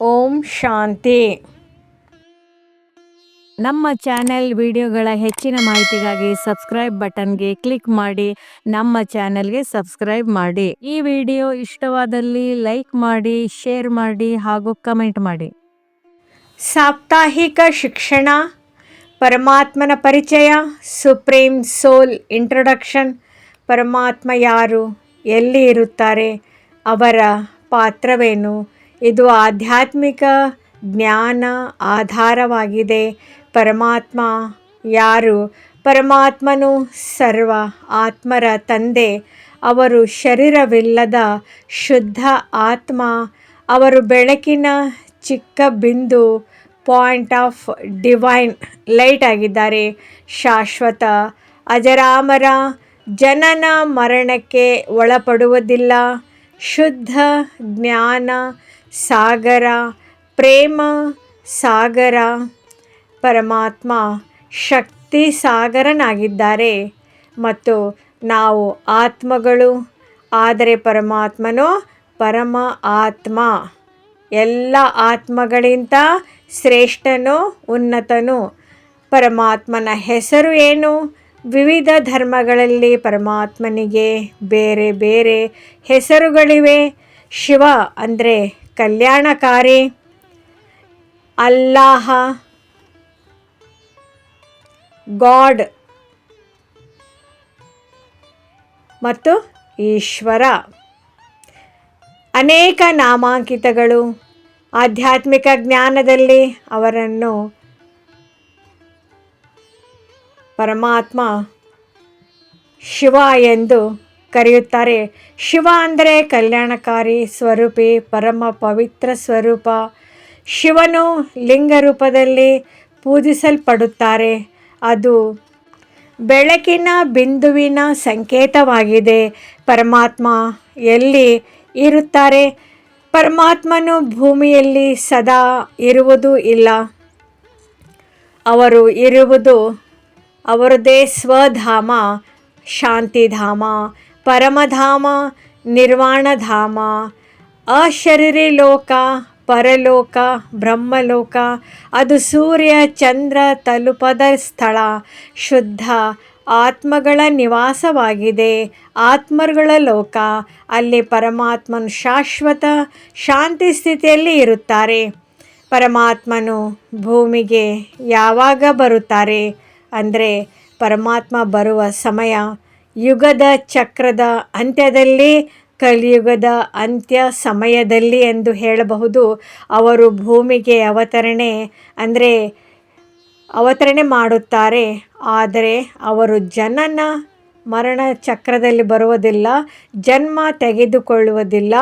ಓಂ ಶಾಂತಿ. ನಮ್ಮ ಚಾನೆಲ್ ವಿಡಿಯೋಗಳ ಹೆಚ್ಚಿನ ಮಾಹಿತಿಗಾಗಿ ಸಬ್ಸ್ಕ್ರೈಬ್ ಬಟನ್ಗೆ ಕ್ಲಿಕ್ ಮಾಡಿ ನಮ್ಮ ಚಾನೆಲ್ಗೆ ಸಬ್ಸ್ಕ್ರೈಬ್ ಮಾಡಿ. ಈ ವಿಡಿಯೋ ಇಷ್ಟವಾದಲ್ಲಿ ಲೈಕ್ ಮಾಡಿ, ಶೇರ್ ಮಾಡಿ ಹಾಗೂ ಕಮೆಂಟ್ ಮಾಡಿ. ಸಾಪ್ತಾಹಿಕ ಶಿಕ್ಷಣ, ಪರಮಾತ್ಮನ ಪರಿಚಯ, ಸುಪ್ರೀಂ ಸೋಲ್ ಇಂಟ್ರೊಡಕ್ಷನ್. ಪರಮಾತ್ಮ ಯಾರು, ಎಲ್ಲಿ ಇರುತ್ತಾರೆ, ಅವರ ಪಾತ್ರವೇನು? ಇದು ಆಧ್ಯಾತ್ಮಿಕ ಜ್ಞಾನ ಆಧಾರವಾಗಿದೆ. ಪರಮಾತ್ಮ ಯಾರು? ಪರಮಾತ್ಮನು ಸರ್ವ ಆತ್ಮರ ತಂದೆ. ಅವರು ಶರೀರವಿಲ್ಲದ ಶುದ್ಧ ಆತ್ಮ. ಅವರು ಬೆಳಕಿನ ಚಿಕ್ಕ ಬಿಂದು, ಪಾಯಿಂಟ್ ಆಫ್ ಡಿವೈನ್ ಲೈಟ್ ಆಗಿದ್ದಾರೆ. ಶಾಶ್ವತ ಅಜರಾಮರ, ಜನನ ಮರಣಕ್ಕೆ ಒಳಪಡುವುದಿಲ್ಲ. ಶುದ್ಧ ಜ್ಞಾನ ಸಾಗರ, ಪ್ರೇಮ ಸಾಗರ. ಪರಮಾತ್ಮ ಶಕ್ತಿ ಸಾಗರನಾಗಿದ್ದಾರೆ ಮತ್ತು ನಾವು ಆತ್ಮಗಳು. ಆದರೆ ಪರಮಾತ್ಮನು ಪರಮ ಆತ್ಮ, ಎಲ್ಲ ಆತ್ಮಗಳಿಂದ ಶ್ರೇಷ್ಠನು, ಉನ್ನತನು. ಪರಮಾತ್ಮನ ಹೆಸರು ಏನು? ವಿವಿಧ ಧರ್ಮಗಳಲ್ಲಿ ಪರಮಾತ್ಮನಿಗೆ ಬೇರೆ ಬೇರೆ ಹೆಸರುಗಳಿವೆ. ಶಿವ ಅಂದರೆ ಕಲ್ಯಾಣಕಾರಿ, ಅಲ್ಲಾಹ ಗಾಡ್ ಮತ್ತು ಈಶ್ವರ. ಅನೇಕ ನಾಮಾಂಕಿತಗಳು. ಆಧ್ಯಾತ್ಮಿಕ ಜ್ಞಾನದಲ್ಲಿ ಅವರನ್ನು ಪರಮಾತ್ಮ ಶಿವ ಎಂದು ಕರೆಯುತ್ತಾರೆ. ಶಿವ ಅಂದರೆ ಕಲ್ಯಾಣಕಾರಿ ಸ್ವರೂಪಿ, ಪರಮ ಪವಿತ್ರ ಸ್ವರೂಪ. ಶಿವನು ಲಿಂಗ ರೂಪದಲ್ಲಿ ಪೂಜಿಸಲ್ಪಡುತ್ತಾರೆ. ಅದು ಬೆಳಕಿನ ಬಿಂದುವಿನ ಸಂಕೇತವಾಗಿದೆ. ಪರಮಾತ್ಮ ಎಲ್ಲಿ ಇರುತ್ತಾರೆ? ಪರಮಾತ್ಮನು ಭೂಮಿಯಲ್ಲಿ ಸದಾ ಇರುವುದೂ ಇಲ್ಲ. ಅವರು ಇರುವುದು ಅವರದೇ ಸ್ವಧಾಮ, ಶಾಂತಿಧಾಮ, ಪರಮಧಾಮ, ನಿರ್ವಾಣಧಾಮ, ಅಶರೀರಿ ಲೋಕ, ಪರಲೋಕ, ಬ್ರಹ್ಮಲೋಕ. ಅದು ಸೂರ್ಯ ಚಂದ್ರ ತಲುಪದ ಸ್ಥಳ. ಶುದ್ಧ ಆತ್ಮಗಳ ನಿವಾಸವಾಗಿದೆ, ಆತ್ಮಗಳ ಲೋಕ. ಅಲ್ಲಿ ಪರಮಾತ್ಮನು ಶಾಶ್ವತ ಶಾಂತಿ ಸ್ಥಿತಿಯಲ್ಲಿ ಇರುತ್ತಾರೆ. ಪರಮಾತ್ಮನು ಭೂಮಿಗೆ ಯಾವಾಗ ಬರುತ್ತಾರೆ ಅಂದರೆ ಪರಮಾತ್ಮ ಬರುವ ಸಮಯ ಯುಗದ ಚಕ್ರದ ಅಂತ್ಯದಲ್ಲಿ, ಕಲಿಯುಗದ ಅಂತ್ಯ ಸಮಯದಲ್ಲಿ ಎಂದು ಹೇಳಬಹುದು. ಅವರು ಭೂಮಿಗೆ ಅವತರಣೆ ಮಾಡುತ್ತಾರೆ. ಆದರೆ ಅವರು ಜನನ ಮರಣ ಚಕ್ರದಲ್ಲಿ ಬರುವುದಿಲ್ಲ, ಜನ್ಮ ತೆಗೆದುಕೊಳ್ಳುವುದಿಲ್ಲ.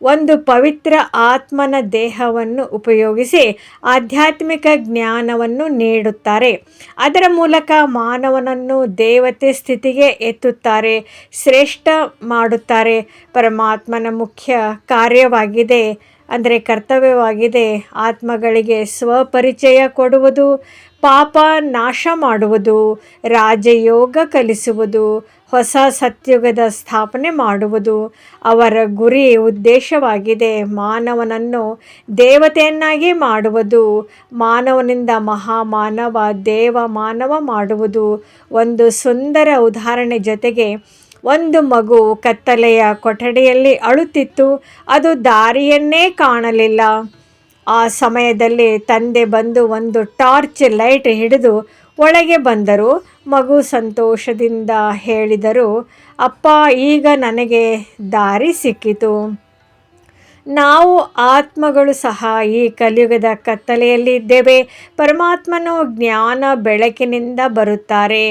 ಒಂದು ಪವಿತ್ರ ಆತ್ಮನ ದೇಹವನ್ನು ಉಪಯೋಗಿಸಿ ಆಧ್ಯಾತ್ಮಿಕ ಜ್ಞಾನವನ್ನು ನೀಡುತ್ತಾರೆ. ಅದರ ಮೂಲಕ ಮಾನವನನ್ನು ದೇವತೆ ಸ್ಥಿತಿಗೆ ಎತ್ತುತ್ತಾರೆ, ಶ್ರೇಷ್ಠ ಮಾಡುತ್ತಾರೆ. ಪರಮಾತ್ಮನ ಮುಖ್ಯ ಕಾರ್ಯವಾಗಿದೆ ಅಂದರೆ ಕರ್ತವ್ಯವಾಗಿದೆ ಆತ್ಮಗಳಿಗೆ ಸ್ವಪರಿಚಯ ಕೊಡುವುದು, ಪಾಪ ನಾಶ ಮಾಡುವುದು, ರಾಜಯೋಗ ಕಲಿಸುವುದು, ಹೊಸ ಸತ್ಯುಗದ ಸ್ಥಾಪನೆ ಮಾಡುವುದು. ಅವರ ಗುರಿ ಉದ್ದೇಶವಾಗಿದೆ ಮಾನವನನ್ನು ದೇವತೆಯನ್ನಾಗಿ ಮಾಡುವುದು, ಮಾನವನಿಂದ ಮಹಾಮಾನವ, ದೇವ ಮಾನವ ಮಾಡುವುದು. ಒಂದು ಸುಂದರ ಉದಾಹರಣೆ ಜೊತೆಗೆ, ಒಂದು ಮಗು ಕತ್ತಲೆಯ ಕೊಠಡಿಯಲ್ಲಿ ಅಳುತ್ತಿತ್ತು. ಅದು ದಾರಿಯನ್ನೇ ಕಾಣಲಿಲ್ಲ. ಆ ಸಮಯದಲ್ಲಿ ತಂದೆ ಬಂದು ಒಂದು ಟಾರ್ಚ್ ಲೈಟ್ ಹಿಡಿದು ಒಳಗೆ ಬಂದರು. ಮಗು ಸಂತೋಷದಿಂದ ಹೇಳಿದರು, ಅಪ್ಪ, ಈಗ ನನಗೆ ದಾರಿ ಸಿಕ್ಕಿತು. ನಾವು ಆತ್ಮಗಳು ಸಹ ಈ ಕಲಿಯುಗದ ಕತ್ತಲೆಯಲ್ಲಿ ಇದ್ದೇವೆ. ಪರಮಾತ್ಮನು ಜ್ಞಾನ ಬೆಳಕಿನಿಂದ ಬರುತ್ತಾರೆ,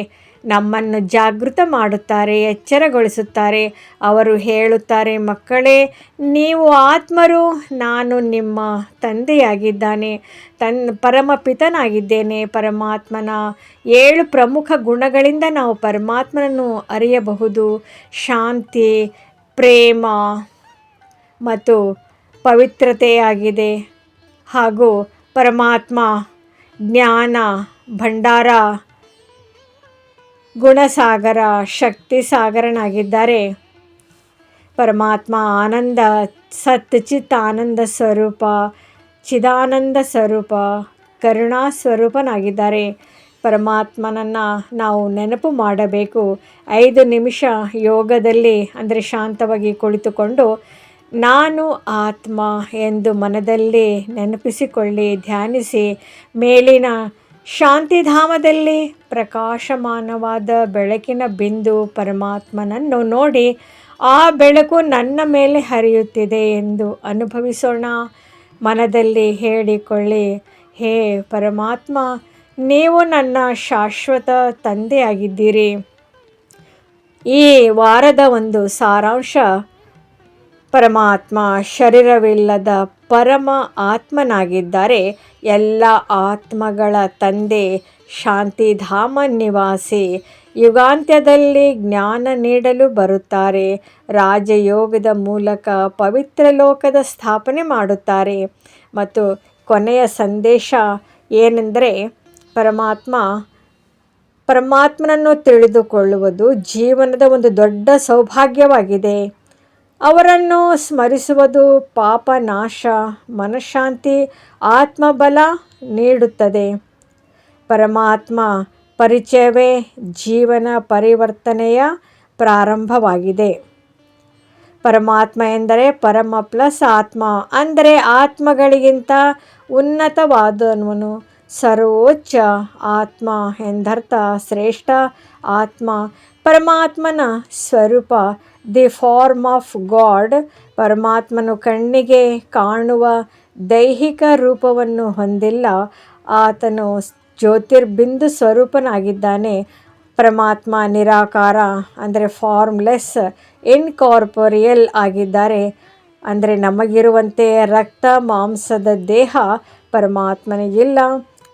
ನಮ್ಮನ್ನು ಜಾಗೃತ ಮಾಡುತ್ತಾರೆ, ಎಚ್ಚರಗೊಳಿಸುತ್ತಾರೆ. ಅವರು ಹೇಳುತ್ತಾರೆ, ಮಕ್ಕಳೇ, ನೀವು ಆತ್ಮರು, ನಾನು ನಿಮ್ಮ ತಂದೆಯಾಗಿದ್ದಾನೆ, ಪರಮಪಿತನಾಗಿದ್ದೇನೆ. ಪರಮಾತ್ಮನ 7 ಪ್ರಮುಖ ಗುಣಗಳಿಂದ ನಾವು ಪರಮಾತ್ಮನನ್ನು ಅರಿಯಬಹುದು. ಶಾಂತಿ, ಪ್ರೇಮ ಮತ್ತು ಪವಿತ್ರತೆಯಾಗಿದೆ. ಹಾಗೂ ಪರಮಾತ್ಮ ಜ್ಞಾನ ಭಂಡಾರ, ಗುಣಸಾಗರ, ಶಕ್ತಿ ಸಾಗರನಾಗಿದ್ದಾರೆ. ಪರಮಾತ್ಮ ಆನಂದ, ಸತ್ ಚಿತ್ ಆನಂದ ಸ್ವರೂಪ, ಚಿದಾನಂದ ಸ್ವರೂಪ, ಕರುಣಾ ಸ್ವರೂಪನಾಗಿದ್ದಾರೆ. ಪರಮಾತ್ಮನನ್ನು ನಾವು ನೆನಪು ಮಾಡಬೇಕು. 5 ನಿಮಿಷ ಯೋಗದಲ್ಲಿ ಅಂದರೆ ಶಾಂತವಾಗಿ ಕುಳಿತುಕೊಂಡು ನಾನು ಆತ್ಮ ಎಂದು ಮನದಲ್ಲಿ ನೆನಪಿಸಿಕೊಳ್ಳಿ, ಧ್ಯಾನಿಸಿ. ಮೇಲಿನ ಶಾಂತಿಧಾಮದಲ್ಲಿ ಪ್ರಕಾಶಮಾನವಾದ ಬೆಳಕಿನ ಬಿಂದು ಪರಮಾತ್ಮನನ್ನು ನೋಡಿ ಆ ಬೆಳಕು ನನ್ನ ಮೇಲೆ ಹರಿಯುತ್ತಿದೆ ಎಂದು ಅನುಭವಿಸೋಣ. ಮನದಲ್ಲಿ ಹೇಳಿಕೊಳ್ಳಿ, ಹೇ ಪರಮಾತ್ಮ, ನೀವು ನನ್ನ ಶಾಶ್ವತ ತಂದೆಯಾಗಿದ್ದೀರಿ. ಈ ವಾರದ ಒಂದು ಸಾರಾಂಶ: ಪರಮಾತ್ಮ ಶರೀರವಿಲ್ಲದ ಪರಮ ಆತ್ಮನಾಗಿದ್ದಾರೆ. ಎಲ್ಲ ಆತ್ಮಗಳ ತಂದೆ, ಶಾಂತಿಧಾಮ ನಿವಾಸಿ. ಯುಗಾಂತ್ಯದಲ್ಲಿ ಜ್ಞಾನ ನೀಡಲು ಬರುತ್ತಾರೆ. ರಾಜಯೋಗದ ಮೂಲಕ ಪವಿತ್ರ ಲೋಕದ ಸ್ಥಾಪನೆ ಮಾಡುತ್ತಾರೆ. ಮತ್ತು ಕೊನೆಯ ಸಂದೇಶ ಏನೆಂದರೆ, ಪರಮಾತ್ಮನನ್ನು ತಿಳಿದುಕೊಳ್ಳುವುದು ಜೀವನದ ಒಂದು ದೊಡ್ಡ ಸೌಭಾಗ್ಯವಾಗಿದೆ. ಅವರನ್ನು ಸ್ಮರಿಸುವುದು ಪಾಪ ನಾಶ, ಮನಃಶಾಂತಿ, ಆತ್ಮಬಲ ನೀಡುತ್ತದೆ. ಪರಮಾತ್ಮ ಪರಿಚಯವೇ ಜೀವನ ಪರಿವರ್ತನೆಯ ಪ್ರಾರಂಭವಾಗಿದೆ. ಪರಮಾತ್ಮ ಎಂದರೆ ಪರಮ ಪ್ಲಸ್ ಆತ್ಮ, ಅಂದರೆ ಆತ್ಮಗಳಿಗಿಂತ ಉನ್ನತವಾದವನು, ಸರ್ವೋಚ್ಚ ಆತ್ಮ ಎಂದರ್ಥ, ಶ್ರೇಷ್ಠ ಆತ್ಮ. ಪರಮಾತ್ಮನ ಸ್ವರೂಪ ದಿ ಫಾರ್ಮ್ ಆಫ್ ಗಾಡ್. ಪರಮಾತ್ಮನು ಕಣ್ಣಿಗೆ ಕಾಣುವ ದೈಹಿಕ ರೂಪವನ್ನು ಹೊಂದಿಲ್ಲ. ಆತನು ಜ್ಯೋತಿರ್ಬಿಂದು ಸ್ವರೂಪನಾಗಿದ್ದಾನೆ. ಪರಮಾತ್ಮ ನಿರಾಕಾರ ಅಂದರೆ ಫಾರ್ಮ್ಲೆಸ್, ಇನ್ಕಾರ್ಪೊರಿಯಲ್ ಆಗಿದ್ದಾರೆ. ಅಂದರೆ ನಮಗಿರುವಂತೆ ರಕ್ತ ಮಾಂಸದ ದೇಹ ಪರಮಾತ್ಮನಿಗಿಲ್ಲ.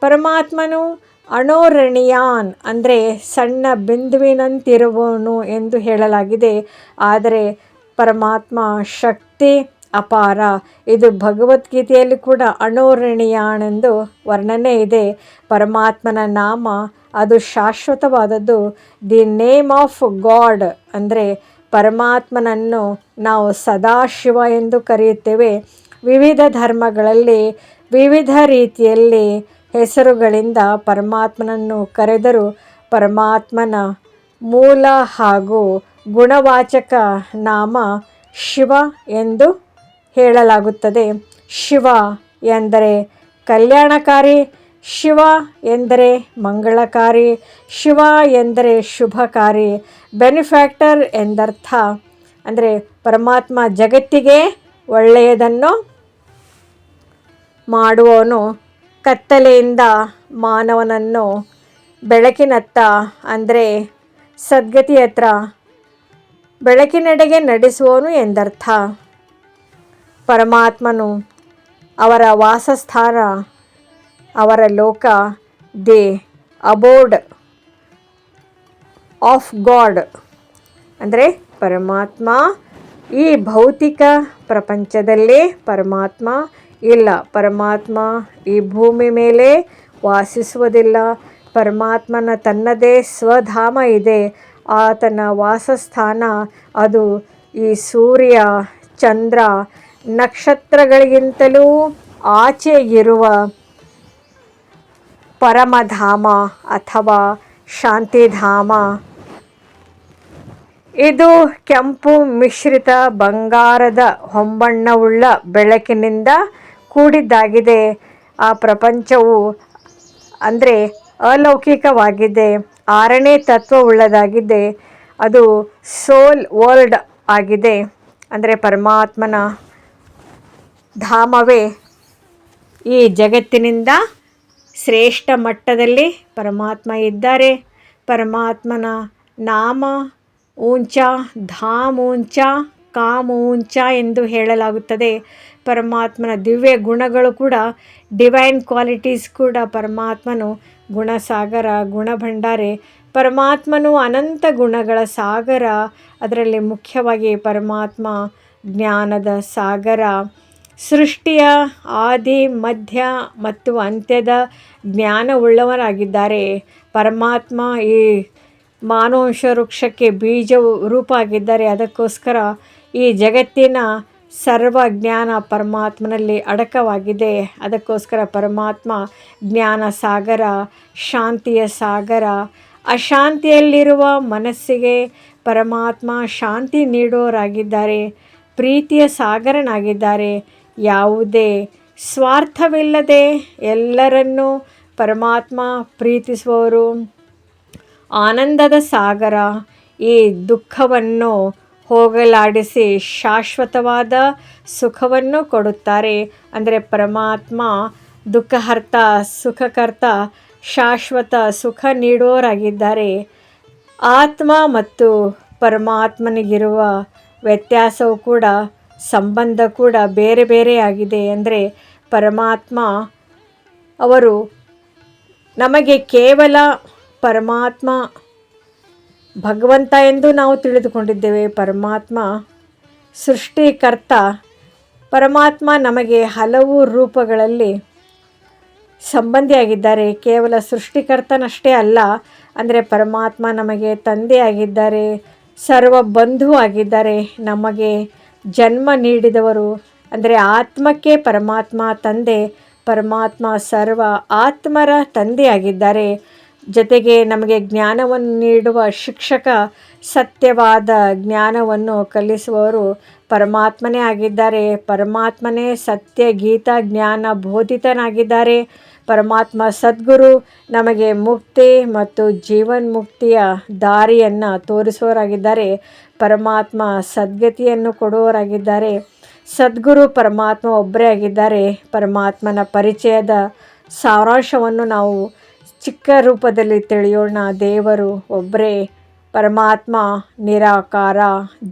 ಪರಮಾತ್ಮನು ಅಣೋರಣೀಯಾನ್ ಅಂದರೆ ಸಣ್ಣ ಬಿಂದುವಿನಂತಿರುವನು ಎಂದು ಹೇಳಲಾಗಿದೆ. ಆದರೆ ಪರಮಾತ್ಮ ಶಕ್ತಿ ಅಪಾರ. ಇದು ಭಗವದ್ಗೀತೆಯಲ್ಲಿ ಕೂಡ ಅಣೋರಣೀಯಾನ್ ಎಂದು ವರ್ಣನೆ ಇದೆ. ಪರಮಾತ್ಮನ ನಾಮ ಅದು ಶಾಶ್ವತವಾದದ್ದು. ದಿ ನೇಮ್ ಆಫ್ ಗಾಡ್ ಅಂದರೆ ಪರಮಾತ್ಮನನ್ನು ನಾವು ಸದಾಶಿವ ಎಂದು ಕರೆಯುತ್ತೇವೆ. ವಿವಿಧ ಧರ್ಮಗಳಲ್ಲಿ ವಿವಿಧ ರೀತಿಯಲ್ಲಿ ಹೆಸರುಗಳಿಂದ ಪರಮಾತ್ಮನನ್ನು ಕರೆದರೂ ಪರಮಾತ್ಮನ ಮೂಲ ಹಾಗೂ ಗುಣವಾಚಕ ನಾಮ ಶಿವ ಎಂದು ಹೇಳಲಾಗುತ್ತದೆ. ಶಿವ ಎಂದರೆ ಕಲ್ಯಾಣಕಾರಿ, ಶಿವ ಎಂದರೆ ಮಂಗಳಕಾರಿ, ಶಿವ ಎಂದರೆ ಶುಭಕಾರಿ, ಬೆನಿಫ್ಯಾಕ್ಟರ್ ಎಂದರ್ಥ. ಅಂದರೆ ಪರಮಾತ್ಮ ಜಗತ್ತಿಗೆ ಒಳ್ಳೆಯದನ್ನು ಮಾಡುವವನು. ಕತ್ತಲೆಯಿಂದ ಮಾನವನನ್ನು ಬೆಳಕಿನತ್ತ ಅಂದರೆ ಸದ್ಗತಿಯತ್ರ ಬೆಳಕಿನೆಡೆಗೆ ನಡೆಸುವವನು ಎಂದರ್ಥ. ಪರಮಾತ್ಮನು ಅವರ ವಾಸಸ್ಥಾನ, ಅವರ ಲೋಕ, ದಿ ಅಬೋರ್ಡ್ ಆಫ್ ಗಾಡ್. ಅಂದರೆ ಪರಮಾತ್ಮ ಈ ಭೌತಿಕ ಪ್ರಪಂಚದಲ್ಲಿ ಪರಮಾತ್ಮ ಇಲ್ಲ. ಪರಮಾತ್ಮ ಈ ಭೂಮಿ ಮೇಲೆ ವಾಸಿಸುವುದಿಲ್ಲ. ಪರಮಾತ್ಮನ ತನ್ನದೇ ಸ್ವಧಾಮ ಇದೆ. ಆತನ ವಾಸಸ್ಥಾನ ಅದು ಈ ಸೂರ್ಯ, ಚಂದ್ರ, ನಕ್ಷತ್ರಗಳಿಗಿಂತಲೂ ಆಚೆ ಇರುವ ಪರಮಧಾಮ ಅಥವಾ ಶಾಂತಿಧಾಮ. ಇದು ಕೆಂಪು ಮಿಶ್ರಿತ ಬಂಗಾರದ ಹೊಂಬಣ್ಣವುಳ್ಳ ಬೆಳಕಿನಿಂದ ಕೂಡಿದ್ದಾಗಿದೆ. ಆ ಪ್ರಪಂಚವು ಅಂದರೆ ಅಲೌಕಿಕವಾಗಿದೆ, 6ನೇ ತತ್ವವುಳ್ಳದಾಗಿದೆ. ಅದು ಸೋಲ್ ವರ್ಲ್ಡ್ ಆಗಿದೆ. ಅಂದರೆ ಪರಮಾತ್ಮನ ಧಾಮವೇ ಈ ಜಗತ್ತಿನಿಂದ ಶ್ರೇಷ್ಠ ಮಟ್ಟದಲ್ಲಿ ಪರಮಾತ್ಮ ಇದ್ದಾರೆ. ಪರಮಾತ್ಮನ ನಾಮ ಊಂಚ, ಧಾಮ್ ಊಂಚ, ಕಾಮ್ ಊಂಚ ಎಂದು ಹೇಳಲಾಗುತ್ತದೆ. ಪರಮಾತ್ಮನ ದಿವ್ಯ ಗುಣಗಳು ಕೂಡ, ಡಿವೈನ್ ಕ್ವಾಲಿಟೀಸ್ ಕೂಡ. ಪರಮಾತ್ಮನು ಗುಣಸಾಗರ, ಗುಣಭಂಡಾರೆ. ಪರಮಾತ್ಮನು ಅನಂತ ಗುಣಗಳ ಸಾಗರ. ಅದರಲ್ಲಿ ಮುಖ್ಯವಾಗಿ ಪರಮಾತ್ಮ ಜ್ಞಾನದ ಸಾಗರ. ಸೃಷ್ಟಿಯ ಆದಿ, ಮಧ್ಯ ಮತ್ತು ಅಂತ್ಯದ ಜ್ಞಾನವುಳ್ಳವರಾಗಿದ್ದಾರೆ. ಪರಮಾತ್ಮ ಈ ಮಾನವಂಶ ವೃಕ್ಷಕ್ಕೆ ಬೀಜ ರೂಪ ಆಗಿದ್ದಾರೆ. ಅದಕ್ಕೋಸ್ಕರ ಈ ಜಗತ್ತಿನ ಸರ್ವ ಜ್ಞಾನ ಪರಮಾತ್ಮನಲ್ಲಿ ಅಡಕವಾಗಿದೆ. ಅದಕ್ಕೋಸ್ಕರ ಪರಮಾತ್ಮ ಜ್ಞಾನ ಸಾಗರ, ಶಾಂತಿಯ ಸಾಗರ. ಅಶಾಂತಿಯಲ್ಲಿರುವ ಮನಸ್ಸಿಗೆ ಪರಮಾತ್ಮ ಶಾಂತಿ ನೀಡೋರಾಗಿದ್ದಾರೆ, ಪ್ರೀತಿಯ ಸಾಗರನಾಗಿದ್ದಾರೆ. ಯಾವುದೇ ಸ್ವಾರ್ಥವಿಲ್ಲದೆ ಎಲ್ಲರನ್ನೂ ಪರಮಾತ್ಮ ಪ್ರೀತಿಸುವವರು. ಆನಂದದ ಸಾಗರ. ಈ ದುಃಖವನ್ನು ಹೋಗಲಾಡಿಸಿ ಶಾಶ್ವತವಾದ ಸುಖವನ್ನು ಕೊಡುತ್ತಾರೆ. ಅಂದರೆ ಪರಮಾತ್ಮ ದುಃಖಹರ್ತ, ಸುಖಕರ್ತ, ಶಾಶ್ವತ ಸುಖ ನೀಡೋರಾಗಿದ್ದಾರೆ. ಆತ್ಮ ಮತ್ತು ಪರಮಾತ್ಮನಿಗಿರುವ ವ್ಯತ್ಯಾಸವು ಕೂಡ, ಸಂಬಂಧ ಕೂಡ ಬೇರೆ ಬೇರೆಯಾಗಿದೆ. ಅಂದರೆ ಪರಮಾತ್ಮ ಅವರು ನಮಗೆ ಕೇವಲ ಪರಮಾತ್ಮ ಭಗವಂತ ಎಂದು ನಾವು ತಿಳಿದುಕೊಂಡಿದ್ದೇವೆ. ಪರಮಾತ್ಮ ಸೃಷ್ಟಿಕರ್ತ. ಪರಮಾತ್ಮ ನಮಗೆ ಹಲವು ರೂಪಗಳಲ್ಲಿ ಸಂಬಂಧಿಯಾಗಿದ್ದಾರೆ. ಕೇವಲ ಸೃಷ್ಟಿಕರ್ತನಷ್ಟೇ ಅಲ್ಲ, ಅಂದರೆ ಪರಮಾತ್ಮ ನಮಗೆ ತಂದೆಯಾಗಿದ್ದಾರೆ, ಸರ್ವ ಬಂಧು ಆಗಿದ್ದಾರೆ, ನಮಗೆ ಜನ್ಮ ನೀಡಿದವರು. ಅಂದರೆ ಆತ್ಮಕ್ಕೆ ಪರಮಾತ್ಮ ತಂದೆ, ಪರಮಾತ್ಮ ಸರ್ವ ಆತ್ಮರ ತಂದೆಯಾಗಿದ್ದಾರೆ. ಜೊತೆಗೆ ನಮಗೆ ಜ್ಞಾನವನ್ನು ನೀಡುವ ಶಿಕ್ಷಕ, ಸತ್ಯವಾದ ಜ್ಞಾನವನ್ನು ಕಲಿಸುವವರು ಪರಮಾತ್ಮನೇ ಆಗಿದ್ದಾರೆ. ಪರಮಾತ್ಮನೇ ಸತ್ಯ ಗೀತಾ ಜ್ಞಾನ ಬೋಧಿತನಾಗಿದ್ದಾರೆ. ಪರಮಾತ್ಮ ಸದ್ಗುರು ನಮಗೆ ಮುಕ್ತಿ ಮತ್ತು ಜೀವನ್ಮುಕ್ತಿಯ ದಾರಿಯನ್ನು ತೋರಿಸುವವರಾಗಿದ್ದಾರೆ. ಪರಮಾತ್ಮ ಸದ್ಗತಿಯನ್ನು ಕೊಡುವವರಾಗಿದ್ದಾರೆ. ಸದ್ಗುರು ಪರಮಾತ್ಮ ಒಬ್ಬರೇ ಆಗಿದ್ದಾರೆ. ಪರಮಾತ್ಮನ ಪರಿಚಯದ ಸಾರಾಂಶವನ್ನು ನಾವು ಚಿಕ್ಕ ರೂಪದಲ್ಲಿ ತಿಳಿಯೋಣ. ದೇವರು ಒಬ್ಬರೇ, ಪರಮಾತ್ಮ ನಿರಾಕಾರ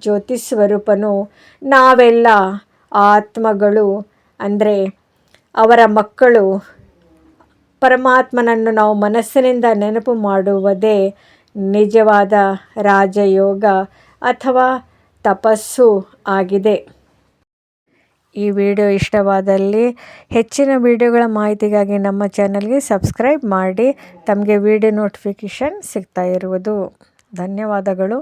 ಜ್ಯೋತಿ ಸ್ವರೂಪನು. ನಾವೆಲ್ಲ ಆತ್ಮಗಳು, ಅಂದರೆ ಅವರ ಮಕ್ಕಳು. ಪರಮಾತ್ಮನನ್ನು ನಾವು ಮನಸ್ಸಿನಿಂದ ನೆನಪು ಮಾಡುವುದೇ ನಿಜವಾದ ರಾಜಯೋಗ ಅಥವಾ ತಪಸ್ಸು ಆಗಿದೆ. ಈ ವಿಡಿಯೋ ಇಷ್ಟವಾದಲ್ಲಿ ಹೆಚ್ಚಿನ ವಿಡಿಯೋಗಳ ಮಾಹಿತಿಗಾಗಿ ನಮ್ಮ ಚಾನಲ್ಗೆ ಸಬ್ಸ್ಕ್ರೈಬ್ ಮಾಡಿ. ತಮಗೆ ವಿಡಿಯೋ ನೋಟಿಫಿಕೇಷನ್ ಸಿಗ್ತಾ ಇರುವುದು. ಧನ್ಯವಾದಗಳು.